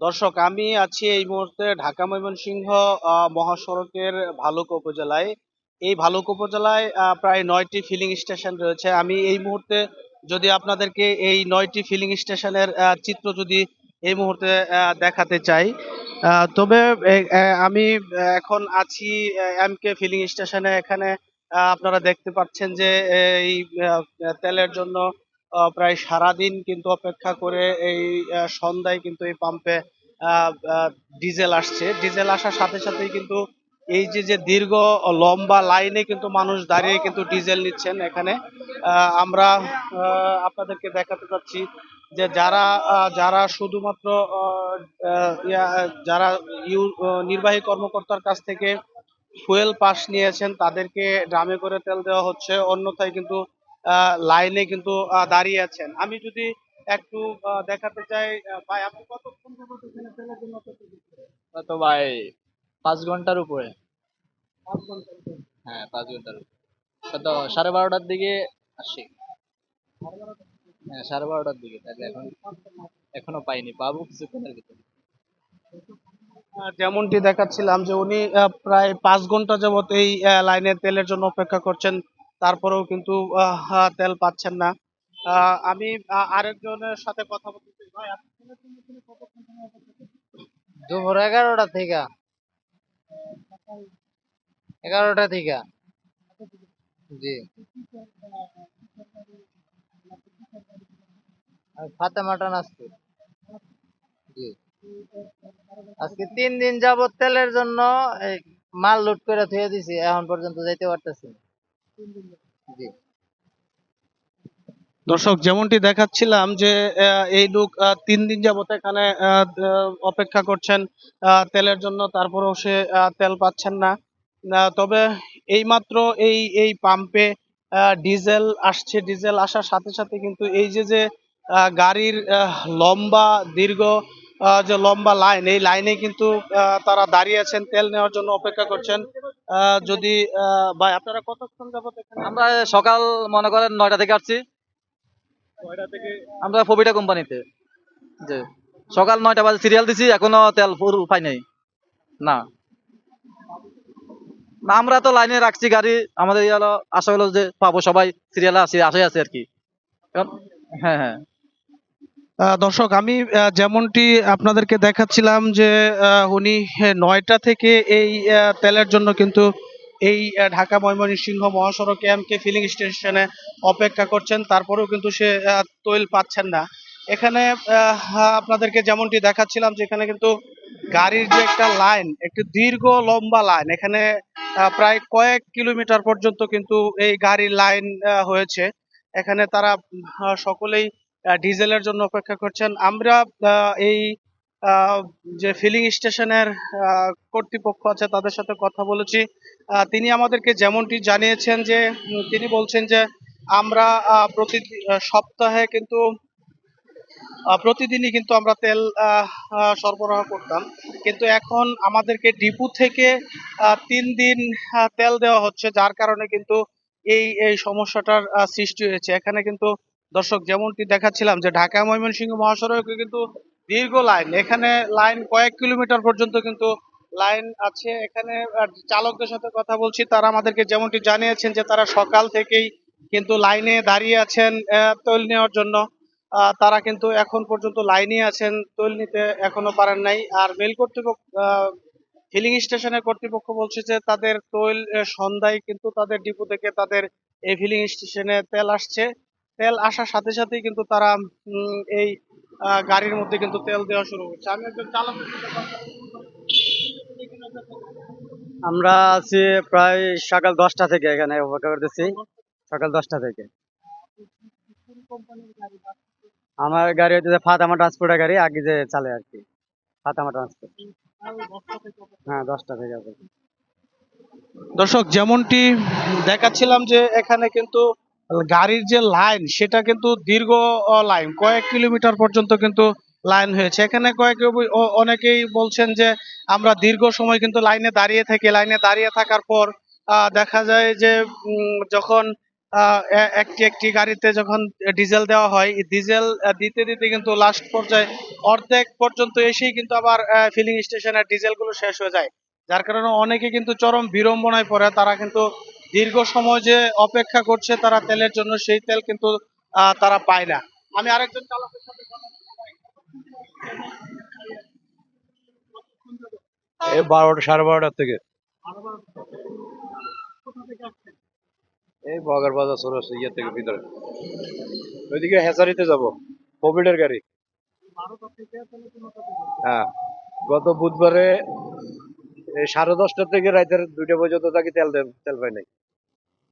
দর্শক, আমি আছি এই মুহূর্তে ঢাকা ময়মনসিংহ মহাসড়কের ভালুক উপজেলায়। এই ভালুক উপজেলায় প্রায় 9টি ফিলিং স্টেশন রয়েছে। আমি এই মুহূর্তে যদি আপনাদেরকে এই 9টি ফিলিং স্টেশনের চিত্র যদি এই মুহূর্তে দেখাতে চাই, তবে আমি এখন আছি এমকে ফিলিং স্টেশনে। এখানে আপনারা দেখতে পাচ্ছেন যে এই তেলের জন্য প্রায় সারাদিন কিন্তু অপেক্ষা করে এই সন্ধ্যায় কিন্তু এই পাম্পে ডিজেল আসছে। ডিজেল আসার সাথে সাথেই কিন্তু এই যে যে দীর্ঘ লম্বা লাইনে কিন্তু মানুষ দাঁড়িয়ে কিন্তু ডিজেল নিচ্ছেন এখানে। আমরা আপনাদেরকে দেখাতে চাচ্ছি যে যারা যারা শুধুমাত্র যারা নির্বাহী কর্মকর্তার কাছ থেকে ফুয়েল পাস নিয়েছেন তাদেরকে ড্রামে করে তেল দেওয়া হচ্ছে, অন্যথায় কিন্তু লাইনে কিন্তু দাঁড়িয়ে আছেন। আমি যদি একটু দেখাতে চাই, ভাই আপনি কতক্ষণ যাবত এখানে তেলের জন্য অপেক্ষা করছেন? তো ভাই 5 ঘন্টার উপরে। 5 ঘন্টা উপরে। হ্যাঁ, 5 ঘন্টার উপরে। তো 12:30টার দিকে আসছি। হ্যাঁ, 12:30টার দিকে, তাহলে এখনো পাইনি, পাবো কিছুক্ষণের ভিতরে। যেমনটি দেখাচ্ছিলাম যে উনি প্রায় 5 ঘন্টা যাবত এই লাইনে তেলের জন্য অপেক্ষা করছেন, তারপরেও কিন্তু তেল পাচ্ছেন না। আমি আরেকজনের সাথে কথা বলতে চাই। ভাই আপনি তেলের জন্য এখানে কতক্ষণ সময় অপেক্ষা করছেন? দুপুর 11টা থেকে। 11টা থেকে। জি। আর ফাতেমা ট্রান্সপোর্ট। জি। আজকে 3 দিন যাবত তেলের জন্য এই মাল লোড করে থুয়ে দিছি, এখন পর্যন্ত যাইতে পারতেছি না। জি। দর্শক, যেমনটি দেখাচ্ছিলাম যে এই লোক 3 দিন যাবত এখানে অপেক্ষা করছেন তেলের জন্য, তারপরেও সে তেল পাচ্ছেন না। তবে এইমাত্র এই এই পাম্পে ডিজেল আসছে। ডিজেল আসার সাথে সাথে কিন্তু এই যে যে গাড়ির লম্বা দীর্ঘ যে লম্বা লাইন, এই লাইনে কিন্তু তারা দাঁড়িয়ে আছেন, তেল নেওয়ার জন্য অপেক্ষা করছেন। যদি ভাই আপনারা কতক্ষণ যাবত এখানে? আমরা সকাল মনে করেন 9টা থেকে আসছি। কয়টা থেকে? আমরা ফবিটা কোম্পানিতে। যে সকাল 9টা বাজে সিরিয়াল দিছি, এখনো তেল ফুল পাই নাই। না, না, আমরা তো লাইনে রাখছি গাড়ি। আমাদের হলো আশা হলো যে পাবো, সবাই সিরিয়ালে আশায় আছে আর কি। হ্যাঁ, হ্যাঁ। দর্শক, আমি যেমনটি আপনাদেরকে দেখাচ্ছিলাম যে উনি 9টা থেকে এই তেলের জন্য কিন্তু এই ঢাকা ময়মনসিংহ মহাসড়কে এমকে ফিলিং স্টেশনে অপেক্ষা করছেন, তারপরেও কিন্তু সে তৈল পাচ্ছেন না। এখানে আপনাদেরকে যেমনটি দেখাচ্ছিলাম যে এখানে কিন্তু গাড়ির যে একটা লাইন, একটি দীর্ঘ লম্বা লাইন, এখানে প্রায় কয়েক কিলোমিটার পর্যন্ত কিন্তু এই গাড়ির লাইন হয়েছে। এখানে তারা সকলেই ডিজেলের জন্য অপেক্ষা করছেন। আমরা এই আহ, যে ফিলিং স্টেশনের কর্তৃপক্ষ আছে তাদের সাথে কথা বলেছি। তিনি আমাদেরকে যেমনটি জানিয়েছেন যে তিনি বলছেন যে আমরা প্রতি সপ্তাহে কিন্তু প্রতিদিনই কিন্তু আমরা তেল সরবরাহ করতাম, কিন্তু এখন আমাদেরকে ডিপু থেকে 3 দিন তেল দেওয়া হচ্ছে, যার কারণে কিন্তু এই এই সমস্যাটার সৃষ্টি হয়েছে। এখানে কিন্তু দর্শক, যেমনটি দেখাচ্ছিলাম যে ঢাকা ময়মনসিংহ মহাসড়কে কিন্তু দীর্ঘ লাইন, এখানে লাইন কয়েক কিলোমিটার পর্যন্ত কিন্তু লাইন আছে। এখানে চালকদের সাথে কথা বলছি, তারা আমাদেরকে যেমনটি জানিয়েছেন যে তারা সকাল থেকেই কিন্তু লাইনে দাঁড়িয়ে আছেন তেল নেওয়ার জন্য। তারা কিন্তু এখন পর্যন্ত লাইনে আছেন, তৈল নিতে এখনো পারেন নাই। আর মেল কর্তৃপক্ষ, ফিলিং স্টেশনের কর্তৃপক্ষ বলছে যে তাদের তৈল সন্ধ্যায় কিন্তু তাদের ডিপো থেকে তাদের এই ফিলিং স্টেশনে তেল আসছে। তেল আসার সাথে সাথেই কিন্তু তারা এই গাড়ির মধ্যে কিন্তু তেল দেওয়া শুরু করছে। আমি একজন চালকের সাথে কথা আমরা আছি প্রায় সকাল 10টা থেকে এখানে অপেক্ষা করতেছি। সকাল 10টা থেকে আমার গাড়ি হচ্ছে ফাতেমা ট্রান্সপোর্টের গাড়ি, আগে যে চালে আর কি, ফাতেমা ট্রান্সপোর্ট। হ্যাঁ, 10টা থেকে অপেক্ষা। দর্শক, যেমনটি দেখাচ্ছিলাম যে এখানে কিন্তু গাড়ির যে লাইন সেটা কিন্তু দীর্ঘ লাইন, কয়েক কিলোমিটার পর্যন্ত কিন্তু লাইন হয়েছে। এখানে অনেকেই বলছেন যে আমরা দীর্ঘ সময় কিন্তু লাইনে দাঁড়িয়ে থাকি, লাইনে দাঁড়িয়ে থাকার পর দেখা যায় যে যখন একটি একটি গাড়িতে যখন ডিজেল দেওয়া হয়, এই ডিজেল দিতে দিতে কিন্তু লাস্ট পর্যায়ে অর্ধেক পর্যন্ত এসেই কিন্তু আবার ফিলিং স্টেশনের ডিজেল গুলো শেষ হয়ে যায়, যার কারণে অনেকে কিন্তু চরম বিড়ম্বনায় পড়ে। তারা কিন্তু দীর্ঘ সময় যে অপেক্ষা করছে তারা তেলের জন্য, সেই তেল কিন্তু তারা পায় না। আমি আরেকজন চালকের সাথে কথা বলতে চাই। এই 12টা 12:30 থেকে কোথা থেকে আসছেন? এই বগার বাজার চলে ইয়ে থেকে ভিতরে ওইদিকে হেসারিতে যাব, কোভিডের গাড়ি। 12টা থেকে তাহলে কোনটা থেকে? হ্যাঁ, গত বুধবারে এই 10:30 থেকে রাতের 2টা পর্যন্ত থাকি, তেল পাই নাই।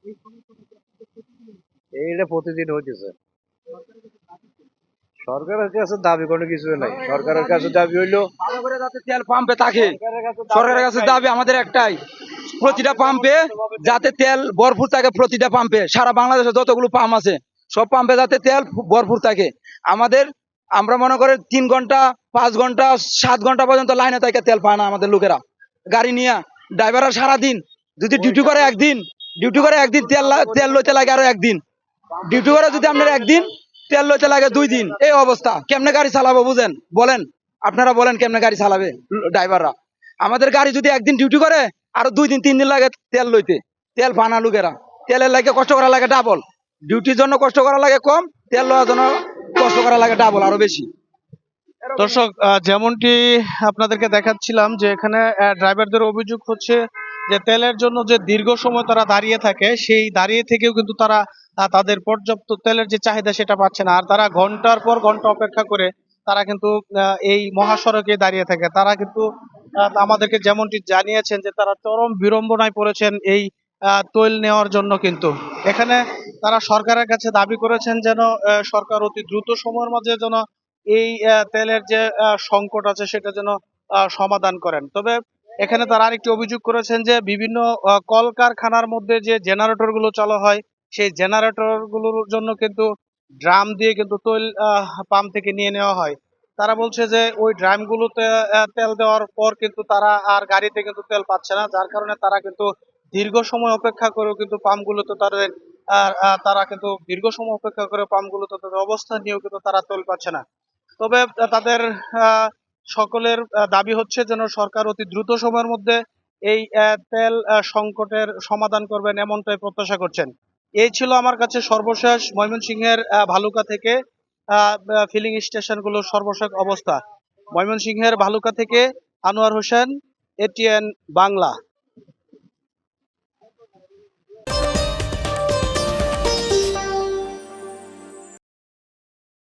এই সমস্যাটা কি আপনাদের প্রতিদিন এইটা প্রতিদিন হইতেছে। সরকারের কাছে দাবি কি? সরকারের কাছে দাবি কোনো কিছু নাই। সরকারের কাছে দাবি হইলো ভালো করে যাতে তেল পাম্পে থাকে। সরকারের কাছে একটাই। দাবি আমাদের একটাই, প্রতিটা পাম্পে যাতে তেল ভরপুর থাকে, প্রতিটা পাম্পে, সারা বাংলাদেশে যতগুলো পাম্প আছে সব পাম্পে যাতে তেল ভরপুর থাকে। আমরা মনে করি 3 ঘন্টা 5 ঘন্টা 7 ঘন্টা পর্যন্ত লাইনে থাকে, তেল পায় না আমাদের লোকেরা। গাড়ি নিয়ে ড্রাইভাররা সারাদিন যদি ডিউটি করে একদিন তেল লইতে লাগে আরো একদিন, ডিউটি করে যদি আপনার একদিন তেল লইতে লাগে 2 দিন। এই অবস্থা কেমনে গাড়ি চালাবো বুঝেন? বলেন, আপনারা বলেন কেমনে গাড়ি চালাবে ড্রাইভাররা? আমাদের গাড়ি যদি একদিন ডিউটি করে আরো 2 দিন 3 দিন লাগে তেল লইতে। তেল পানা লোকেরা, তেলের লাগে কষ্ট করা লাগে ডাবল, ডিউটির জন্য কষ্ট করা লাগে কম, তেল লওয়ার জন্য কষ্ট করা লাগে ডাবল আরো বেশি। দর্শক, যেমনটি আপনাদেরকে দেখাচ্ছিলাম যে এখানে ড্রাইভারদের অভিযোগ হচ্ছে যে তেলের জন্য যে দীর্ঘ সময় তারা দাঁড়িয়ে থাকে, সেই দাঁড়িয়ে থেকেও কিন্তু তারা তাদের পর্যাপ্ত তেলের যে চাহিদা সেটা পাচ্ছে না। আর তারা ঘন্টার পর ঘন্টা অপেক্ষা করে তারা কিন্তু এই মহাসড়কে দাঁড়িয়ে থাকে। তারা কিন্তু আমাদেরকে যেমনটি জানিয়েছেন যে তারা চরম বিড়ম্বনায় পড়েছেন এই তেল নেওয়ার জন্য। কিন্তু এখানে তারা সরকারের কাছে দাবি করেছেন যেন সরকার অতি দ্রুত সময়ের মাঝে যেন এই তেলের যে সংকট আছে সেটা যেন সমাধান করেন। তবে এখানে তারা আরেকটি অভিযোগ করেছেন যে বিভিন্ন কলকারখানার মধ্যে যে জেনারেটর গুলো চালু হয়, সেই জেনারেটর গুলোর জন্য কিন্তু ড্রাম দিয়ে কিন্তু তেল পাম্প থেকে নিয়ে নেওয়া হয়। তারা বলছে যে ওই ড্রাম গুলোতে তেল দেওয়ার পর কিন্তু তারা আর গাড়িতে কিন্তু তেল পাচ্ছে না, যার কারণে তারা কিন্তু দীর্ঘ সময় অপেক্ষা করেও কিন্তু পাম্প গুলোতে তারা কিন্তু দীর্ঘ সময় অপেক্ষা করে পাম্প গুলোতে তাদের অবস্থান নিয়েও কিন্তু তারা তেল পাচ্ছে না। তবে তাদের সকলের দাবি হচ্ছে যেন সরকার অতি দ্রুত সময়ের মধ্যে এই তেল সংকটের সমাধান করবেন, এমনটাই প্রত্যাশা করছেন। এই ছিল আমার কাছে সর্বশেষ ময়মনসিংহের ভালুকা থেকে ফিলিং স্টেশনগুলোর সর্বশেষ অবস্থা। ময়মনসিংহের ভালুকা থেকে আনোয়ার হোসেন, এটিএন বাংলা।